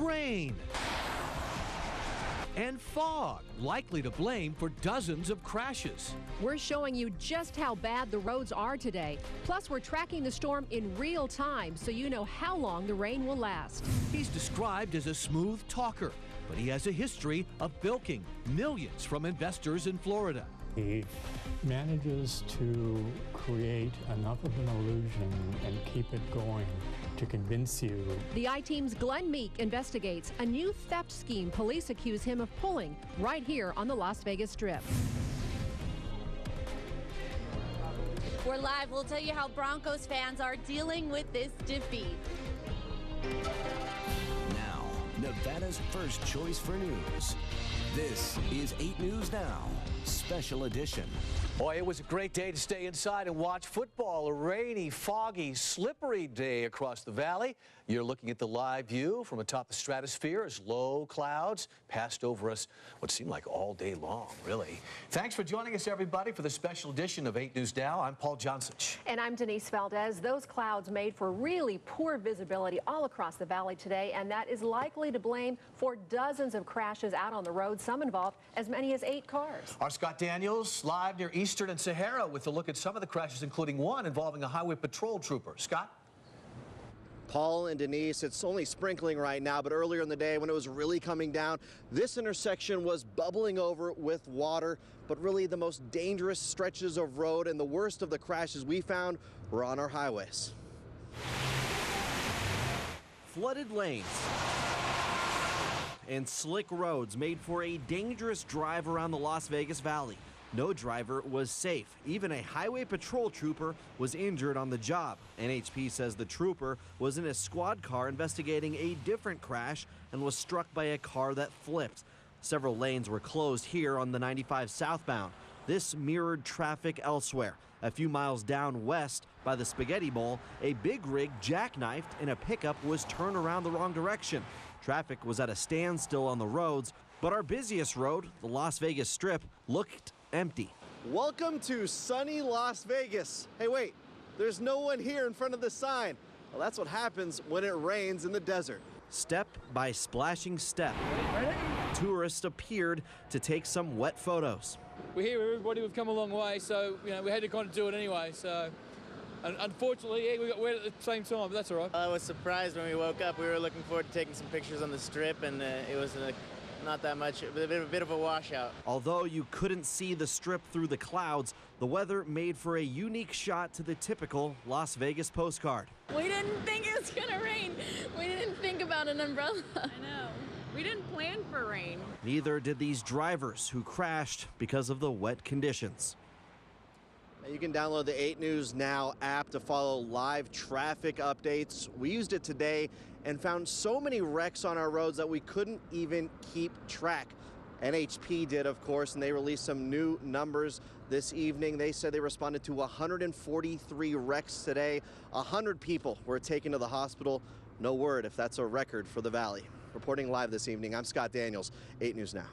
rain. And fog, likely to blame for dozens of crashes. We're showing you just how bad the roads are today. Plus, we're tracking the storm in real time so you know how long the rain will last. He's described as a smooth talker, but he has a history of bilking millions from investors in Florida. He manages to create enough of an illusion and keep it going to convince you. The I-Team's Glenn Meek investigates a new theft scheme police accuse him of pulling right here on the Las Vegas Strip. We're live. We'll tell you how Broncos fans are dealing with this defeat. Now, Nevada's first choice for news. This is 8 News Now, Special Edition. Boy, it was a great day to stay inside and watch football. A rainy, foggy, slippery day across the valley. You're looking at the live view from atop the stratosphere as low clouds passed over us what seemed like all day long, really. Thanks for joining us, everybody, for the special edition of 8 News Now. I'm Paul Joncich. And I'm Denise Valdez. Those clouds made for really poor visibility all across the valley today, and that is likely to blame for dozens of crashes out on the road. Some involved as many as 8 cars. Our Scott Daniels live near Eastern and Sahara with a look at some of the crashes, including one involving a highway patrol trooper. Scott? Paul and Denise, it's only sprinkling right now, but earlier in the day when it was really coming down, this intersection was bubbling over with water, but really the most dangerous stretches of road and the worst of the crashes we found were on our highways. Flooded lanes and slick roads made for a dangerous drive around the Las Vegas Valley. No driver was safe. Even a highway patrol trooper was injured on the job. NHP says the trooper was in a squad car investigating a different crash and was struck by a car that flipped. Several lanes were closed here on the 95 southbound. This mirrored traffic elsewhere. A few miles down west by the Spaghetti Bowl, a big rig jackknifed and a pickup was turned around the wrong direction. Traffic was at a standstill on the roads, but our busiest road, the Las Vegas Strip, looked empty. Welcome to sunny Las Vegas. Hey, wait, there's no one here in front of the sign. Well, that's what happens when it rains in the desert. Step by splashing step, tourists appeared to take some wet photos. We're here with everybody. We've come a long way, so we had to kind of do it anyway. So, and unfortunately, yeah, we got wet at the same time, but that's all right. I was surprised when we woke up. We were looking forward to taking some pictures on the strip, and it was not that much, a bit of a washout. Although you couldn't see the strip through the clouds, the weather made for a unique shot to the typical Las Vegas postcard. We didn't think it was going to rain. We didn't think about an umbrella. I know. We didn't plan for rain. Neither did these drivers who crashed because of the wet conditions. You can download the 8 News Now app to follow live traffic updates. We used it today and found so many wrecks on our roads that we couldn't even keep track. NHP did, of course, and they released some new numbers this evening. They said they responded to 143 wrecks today. 100 people were taken to the hospital. No word if that's a record for the valley. Reporting live this evening, I'm Scott Daniels, 8 News Now.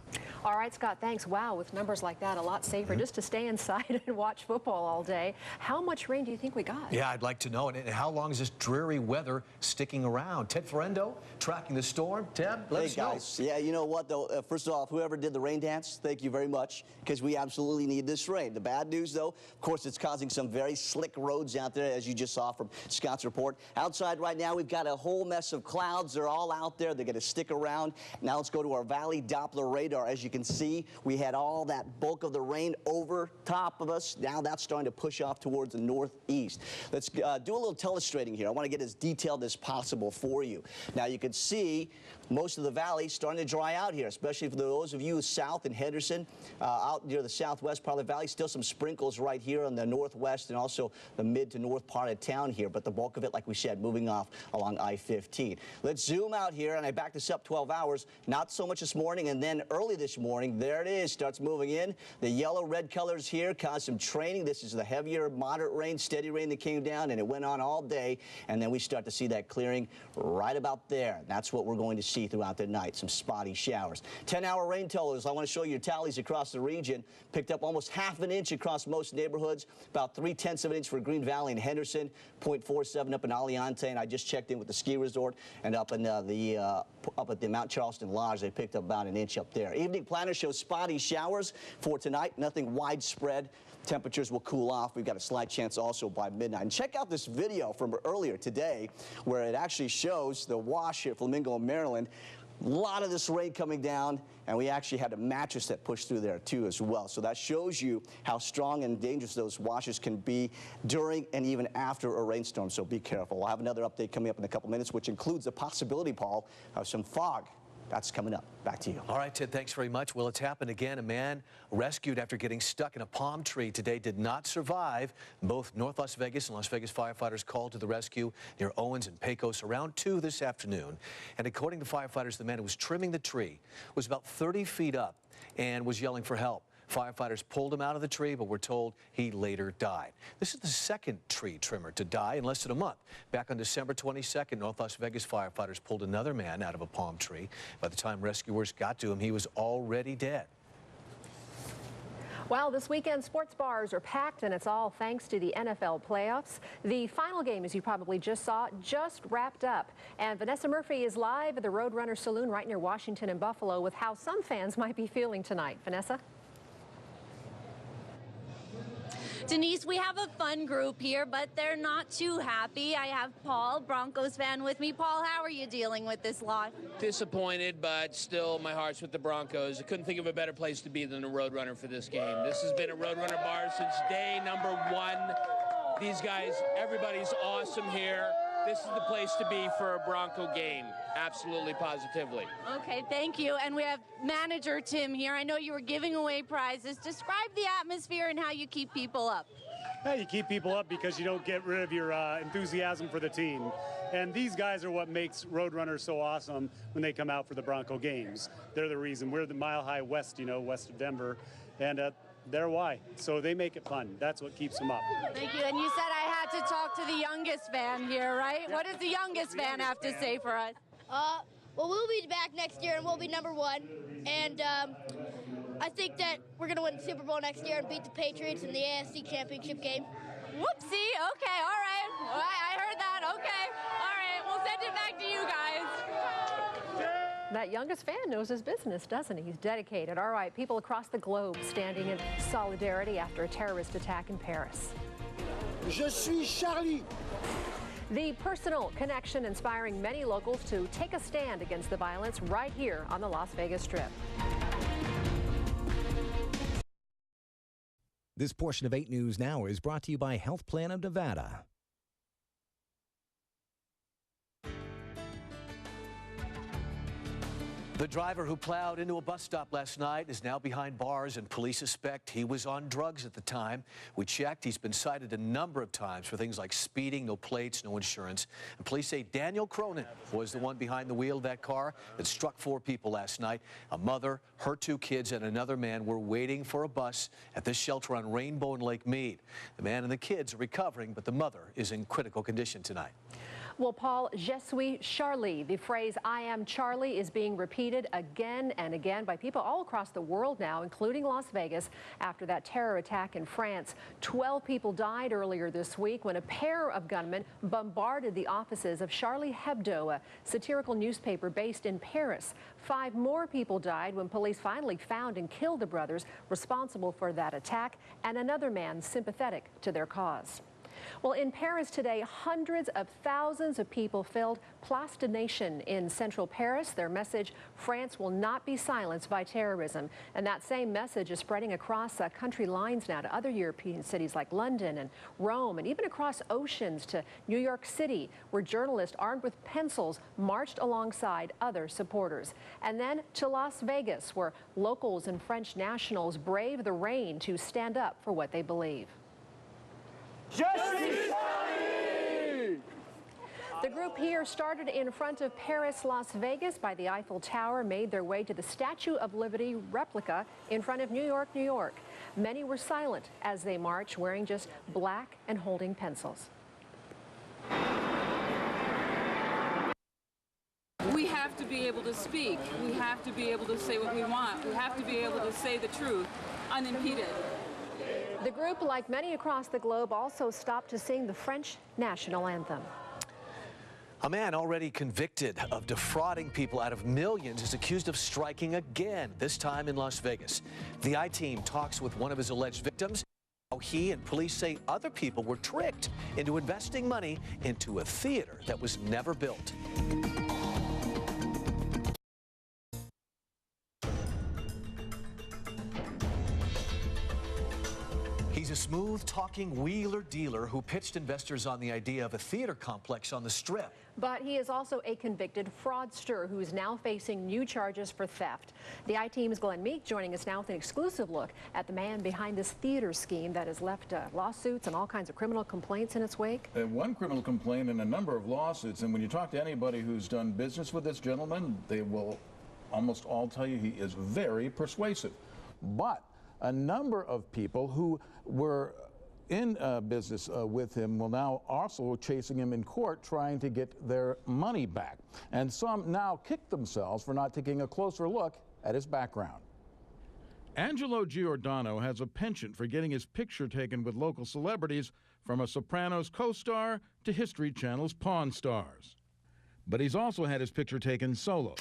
All right, Scott, thanks. Wow, with numbers like that, a lot safer just to stay inside and watch football all day. How much rain do you think we got? Yeah, I'd like to know. And how long is this dreary weather sticking around? Tedd Florendo tracking the storm. Ted, let us know. Hey, guys. Yeah, you know what, though? First off, whoever did the rain dance, thank you very much, because we absolutely need this rain. The bad news, though, of course, it's causing some very slick roads out there, as you just saw from Scott's report. Outside right now, we've got a whole mess of clouds. They're all out there. They're going to stick around. Now let's go to our Valley Doppler radar. As you can see, we had all that bulk of the rain over top of us. Now that's starting to push off towards the northeast. Let's do a little telestrating here. I want to get as detailed as possible for you. Now you can see most of the valley starting to dry out here, especially for those of you south in Henderson, out near the southwest part of the valley. Still some sprinkles right here in the northwest and also the mid to north part of town here, but the bulk of it, like we said, moving off along I-15. Let's zoom out here, and I backed this up 12 hours. Not so much this morning, and then early this morning, there it is, starts moving in. The yellow-red colors here cause some training. This is the heavier, moderate rain, steady rain that came down, and it went on all day, and then we start to see that clearing right about there. That's what we're going to see see throughout the night, some spotty showers. 10-hour rain totals. I want to show you tallies across the region. Picked up almost half an inch across most neighborhoods, about 3/10 of an inch for Green Valley and Henderson, 0.47 up in Aliante, and I just checked in with the ski resort, and up in up at the Mount Charleston Lodge, they picked up about an inch up there. Evening planner shows spotty showers for tonight, nothing widespread. Temperatures will cool off. We've got a slight chance also by midnight. And check out this video from earlier today where it actually shows the wash here at Flamingo, Maryland. A lot of this rain coming down, and we actually had a mattress that pushed through there too as well. So that shows you how strong and dangerous those washes can be during and even after a rainstorm. So be careful. We'll have another update coming up in a couple minutes, which includes the possibility, Paul, of some fog. That's coming up. Back to you. All right, Ted, thanks very much. Well, it's happened again. A man rescued after getting stuck in a palm tree today did not survive. Both North Las Vegas and Las Vegas firefighters called to the rescue near Owens and Pecos around 2 this afternoon. And according to firefighters, the man who was trimming the tree was about 30 feet up and was yelling for help. Firefighters pulled him out of the tree, but we're told he later died. This is the second tree trimmer to die in less than a month. Back on December 22nd, North Las Vegas firefighters pulled another man out of a palm tree. By the time rescuers got to him, he was already dead. Well, this weekend, sports bars are packed, and it's all thanks to the NFL playoffs. The final game, as you probably just saw, just wrapped up. And Vanessa Murphy is live at the Roadrunner Saloon right near Washington and Buffalo with how some fans might be feeling tonight. Vanessa? Denise, we have a fun group here, but they're not too happy. I have Paul, Broncos fan, with me. Paul, how are you dealing with this loss? Disappointed, but still my heart's with the Broncos. I couldn't think of a better place to be than a Roadrunner for this game. This has been a Roadrunner bar since day number 1. These guys, everybody's awesome here. This is the place to be for a Bronco game, absolutely, positively. Okay, thank you. And we have manager Tim here. I know you were giving away prizes. Describe the atmosphere and how you keep people up. Yeah, you keep people up because you don't get rid of your enthusiasm for the team. And these guys are what makes Roadrunner so awesome when they come out for the Bronco games. They're the reason. We're the Mile High West, you know, west of Denver. And they're why. So they make it fun. That's what keeps them up. Thank you. And you said I had to talk to the youngest fan here, right? Yeah. What does the youngest fan have to say for us? Well, we'll be back next year, and we'll be #1. And I think that we're going to win the Super Bowl next year and beat the Patriots in the AFC Championship game. Whoopsie. Okay, all right. I heard that. Okay. All right. We'll send it back to you guys. That youngest fan knows his business, doesn't he? He's dedicated. All right, people across the globe standing in solidarity after a terrorist attack in Paris. Je suis Charlie. The personal connection inspiring many locals to take a stand against the violence right here on the Las Vegas Strip. This portion of 8 News Now is brought to you by Health Plan of Nevada. The driver who plowed into a bus stop last night is now behind bars, and police suspect he was on drugs at the time. We checked. He's been cited a number of times for things like speeding, no plates, no insurance. And police say Daniel Cronin was the one behind the wheel of that car that struck 4 people last night. A mother, her 2 kids, and another man were waiting for a bus at this shelter on Rainbow and Lake Mead. The man and the kids are recovering, but the mother is in critical condition tonight. Well, Paul, je suis Charlie. The phrase I am Charlie is being repeated again and again by people all across the world now, including Las Vegas, after that terror attack in France. 12 people died earlier this week when a pair of gunmen bombarded the offices of Charlie Hebdo, a satirical newspaper based in Paris. 5 more people died when police finally found and killed the brothers responsible for that attack, and another man sympathetic to their cause. Well, in Paris today, hundreds of thousands of people filled Place des Nations in central Paris. Their message, France will not be silenced by terrorism. And that same message is spreading across country lines now to other European cities like London and Rome, and even across oceans to New York City, where journalists armed with pencils marched alongside other supporters. And then to Las Vegas, where locals and French nationals braved the rain to stand up for what they believe. The group here started in front of Paris, Las Vegas by the Eiffel Tower, made their way to the Statue of Liberty replica in front of New York, New York. Many were silent as they marched, wearing just black and holding pencils. We have to be be able to speak. We have to be able to say what we want. We have to be able to say the truth unimpeded. The group, like many across the globe, also stopped to sing the French national anthem. A man already convicted of defrauding people out of millions is accused of striking again, this time in Las Vegas. The I-Team talks with one of his alleged victims. How he and police say other people were tricked into investing money into a theater that was never built. He's a smooth-talking wheeler dealer who pitched investors on the idea of a theater complex on the Strip. But he is also a convicted fraudster who is now facing new charges for theft. The I-Team's Glenn Meek joining us now with an exclusive look at the man behind this theater scheme that has left lawsuits and all kinds of criminal complaints in its wake. One criminal complaint and a number of lawsuits, and when you talk to anybody who's done business with this gentleman, they will almost all tell you he is very persuasive. But a number of people who were in business with him will now also chasing him in court trying to get their money back. And some now kick themselves for not taking a closer look at his background. Angelo Giordano has a penchant for getting his picture taken with local celebrities, from a Sopranos co-star to History Channel's Pawn Stars. But he's also had his picture taken solo.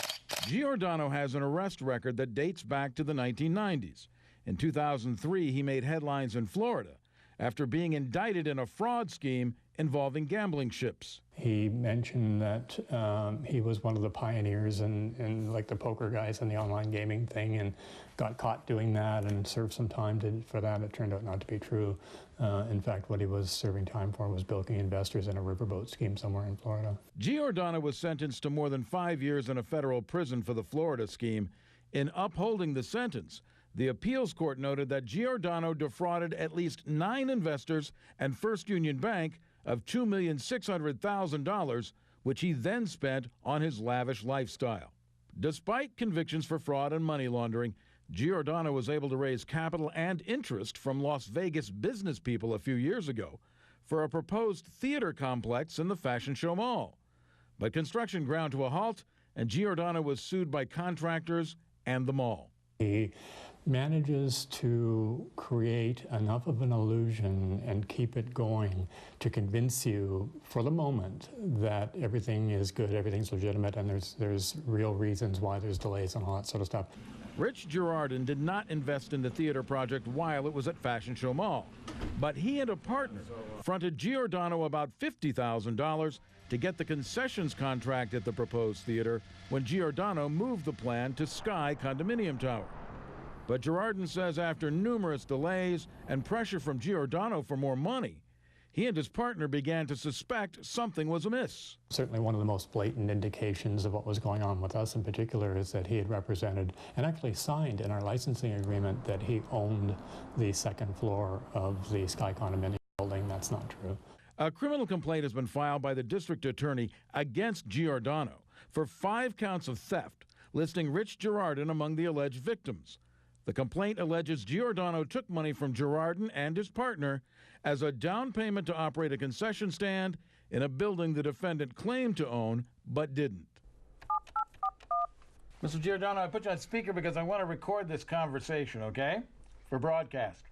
Giordano has an arrest record that dates back to the 1990s. In 2003, he made headlines in Florida after being indicted in a fraud scheme involving gambling ships. He mentioned that he was one of the pioneers in like the poker guys and the online gaming thing, and got caught doing that and served some time for that. It turned out not to be true. In fact, what he was serving time for was bilking investors in a riverboat scheme somewhere in Florida. Giordano was sentenced to more than 5 years in a federal prison for the Florida scheme. In upholding the sentence, the appeals court noted that Giordano defrauded at least 9 investors and First Union Bank of $2,600,000, which he then spent on his lavish lifestyle. Despite convictions for fraud and money laundering, Giordano was able to raise capital and interest from Las Vegas business people a few years ago for a proposed theater complex in the Fashion Show Mall. But construction ground to a halt, and Giordano was sued by contractors and the mall. He manages to create enough of an illusion and keep it going to convince you for the moment that everything is good, everything's legitimate, and there's real reasons why there's delays and all that sort of stuff. Rich Girardin did not invest in the theater project while it was at Fashion Show Mall, but he and a partner fronted Giordano about $50,000 to get the concessions contract at the proposed theater when Giordano moved the plan to Sky Condominium Tower. But Girardin says after numerous delays and pressure from Giordano for more money, he and his partner began to suspect something was amiss. Certainly one of the most blatant indications of what was going on with us in particular is that he had represented and actually signed in our licensing agreement that he owned the second floor of the Sky Condominium building. That's not true. A criminal complaint has been filed by the district attorney against Giordano for 5 counts of theft, listing Rich Girardin among the alleged victims. The complaint alleges Giordano took money from Girardin and his partner as a down payment to operate a concession stand in a building the defendant claimed to own but didn't. Mr. Giordano, I put you on speaker because I want to record this conversation, okay? For broadcast.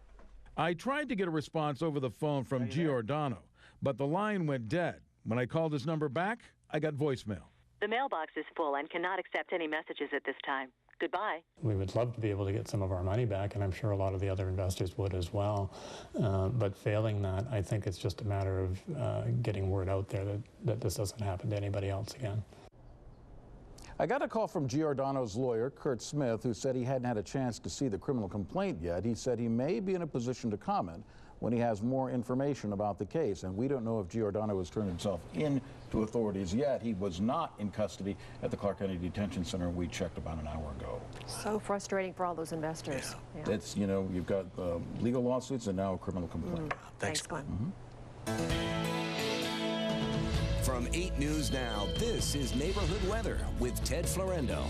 I tried to get a response over the phone from Giordano, but the line went dead. When I called his number back, I got voicemail. The mailbox is full and cannot accept any messages at this time. Goodbye. We would love to be able to get some of our money back, and I'm sure a lot of the other investors would as well. But failing that, I think it's just a matter of getting word out there that this doesn't happen to anybody else again. I got a call from Giordano's lawyer, Kurt Smith, who said he hadn't had a chance to see the criminal complaint yet. He said he may be in a position to comment when he has more information about the case. And we don't know if Giordano has turned himself in to authorities yet. He was not in custody at the Clark County Detention Center. We checked about an hour ago. So frustrating for all those investors. Yeah. Yeah. It's, you know, you've got legal lawsuits and now a criminal complaint. Thanks, Glenn. From 8 News Now, this is Neighborhood Weather with Tedd Florendo.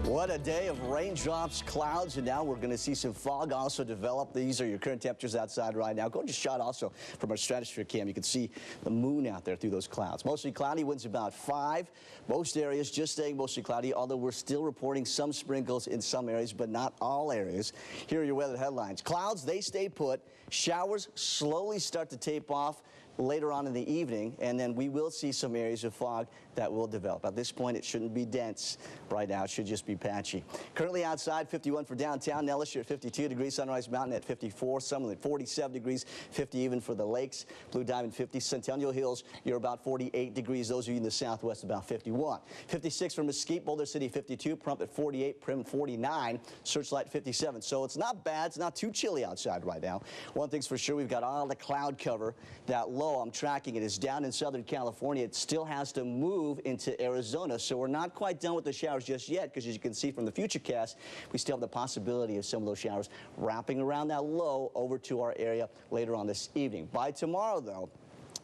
What a day of raindrops, clouds, and now we're going to see some fog also develop. These are your current temperatures outside right now. Gorgeous shot also from our stratosphere cam. You can see the moon out there through those clouds. Mostly cloudy, winds about 5. Most areas just staying mostly cloudy, although we're still reporting some sprinkles in some areas, but not all areas. Here are your weather headlines. Clouds, they stay put. Showers slowly start to tape off later on in the evening, and then we will see some areas of fog that will develop. At this point, it shouldn't be dense right now. It should just be patchy. Currently outside, 51 for downtown. Nellis, you're at 52 degrees. Sunrise Mountain at 54. Summerlin, 47 degrees. 50 even for the lakes. Blue Diamond, 50. Centennial Hills, you're about 48 degrees. Those of you in the southwest, about 51. 56 for Mesquite. Boulder City, 52. Prump at 48. Prim, 49. Searchlight, 57. So it's not bad. It's not too chilly outside right now. One thing's for sure, we've got all the cloud cover. That low, I'm tracking it, is down in Southern California. It still has to move into Arizona, so we're not quite done with the showers just yet, because as you can see from the futurecast, we still have the possibility of some of those showers wrapping around that low over to our area later on this evening. By tomorrow, though,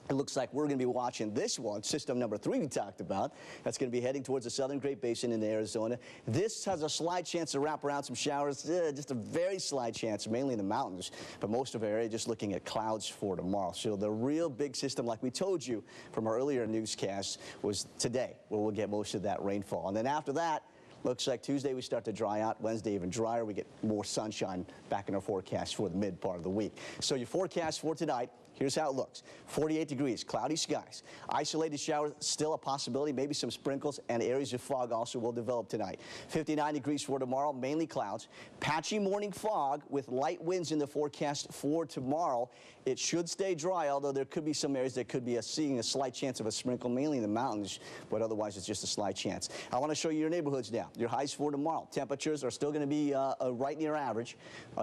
it looks like we're going to be watching this one, system number 3 we talked about. That's going to be heading towards the southern Great Basin into Arizona. This has a slight chance to wrap around some showers, just a very slight chance, mainly in the mountains, but most of our area just looking at clouds for tomorrow. So the real big system, like we told you from our earlier newscast, was today, where we'll get most of that rainfall. And then after that, looks like Tuesday we start to dry out, Wednesday even drier. We get more sunshine back in our forecast for the mid part of the week. So your forecast for tonight, here's how it looks. 48 degrees, cloudy skies. Isolated showers, still a possibility. Maybe some sprinkles and areas of fog also will develop tonight. 59 degrees for tomorrow, mainly clouds. Patchy morning fog with light winds in the forecast for tomorrow. It should stay dry, although there could be some areas that could be seeing a slight chance of a sprinkle, mainly in the mountains, but otherwise it's just a slight chance. I want to show you your neighborhoods now. Your highs for tomorrow. Temperatures are still going to be right near average,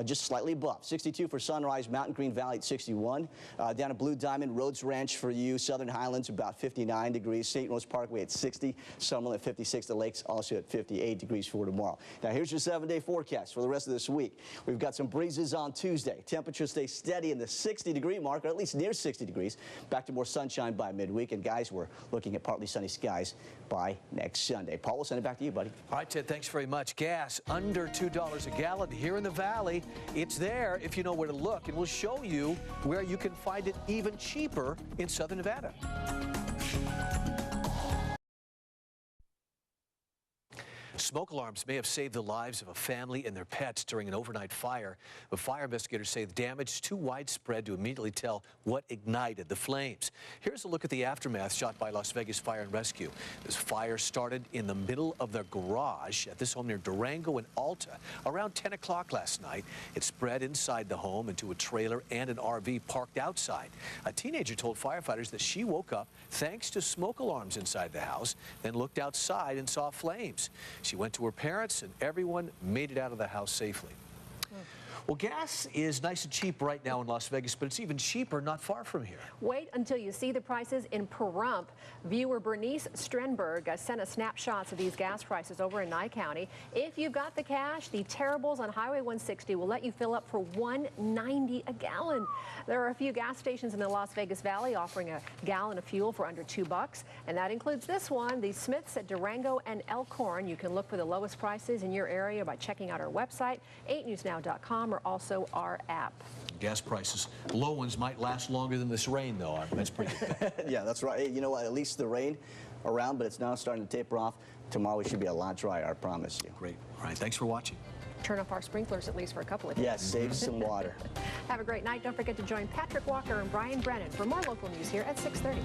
just slightly above. 62 for Sunrise, Mountain Green Valley at 61. Down at Blue Diamond, Rhodes Ranch for you. Southern Highlands about 59 degrees. St. Rose Parkway at 60. Summerlin at 56. The lakes also at 58 degrees for tomorrow. Now here's your 7-day forecast for the rest of this week. We've got some breezes on Tuesday. Temperatures stay steady in the 60-degree mark, or at least near 60 degrees. Back to more sunshine by midweek. And guys, we're looking at partly sunny skies by next Sunday. Paul, we'll send it back to you, buddy. All right, Ted, thanks very much. Gas under $2 a gallon here in the Valley. It's there if you know where to look, and we'll show you where you can find it even cheaper in Southern Nevada. Smoke alarms may have saved the lives of a family and their pets during an overnight fire, but fire investigators say the damage is too widespread to immediately tell what ignited the flames. Here's a look at the aftermath shot by Las Vegas Fire and Rescue. This fire started in the middle of their garage at this home near Durango and Alta around 10 o'clock last night. It spread inside the home into a trailer and an RV parked outside. A teenager told firefighters that she woke up thanks to smoke alarms inside the house, then looked outside and saw flames. She went to her parents, and everyone made it out of the house safely. Well, gas is nice and cheap right now in Las Vegas, but it's even cheaper not far from here. Wait until you see the prices in Pahrump. Viewer Bernice Strenberg sent us snapshots of these gas prices over in Nye County. If you've got the cash, the Terribles on Highway 160 will let you fill up for $1.90 a gallon. There are a few gas stations in the Las Vegas Valley offering a gallon of fuel for under $2, and that includes this one, the Smiths at Durango and Elkhorn. You can look for the lowest prices in your area by checking out our website, 8newsnow.com, or also our app. Gas prices, low ones might last longer than this rain, though. That's pretty good. Yeah, that's right. Hey, you know what? At least the rain around, but it's now starting to taper off. Tomorrow we should be a lot drier, I promise you. Great. All right, thanks for watching. Turn off our sprinklers at least for a couple of days. Yes, save some water. Have a great night. Don't forget to join Patrick Walker and Brian Brennan for more local news here at 6:30.